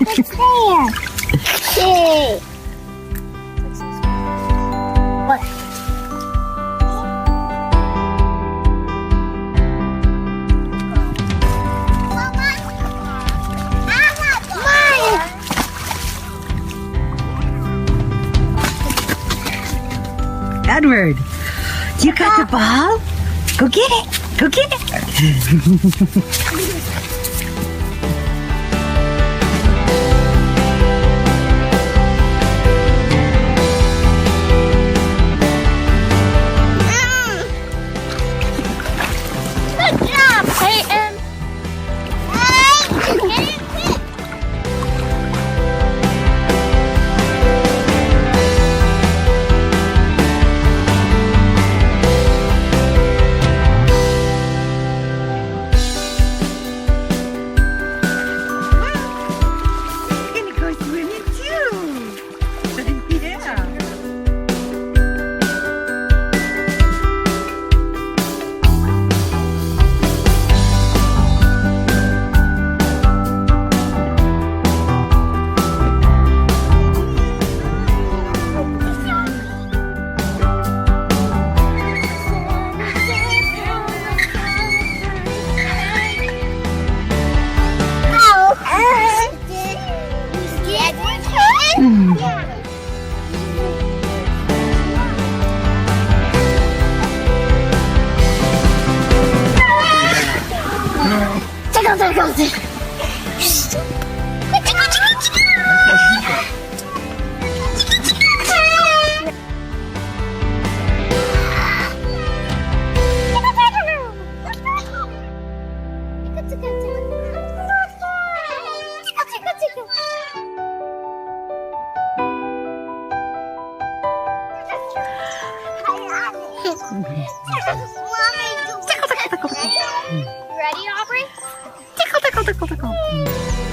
It's there. Yay. What? Edward, you got the ball? Go get it. Go get it. Good job, Peyton. Get it quick. You're gonna go swimming too. Yeah. Ready, Aubrey? Tickle, tickle, tickle, tickle.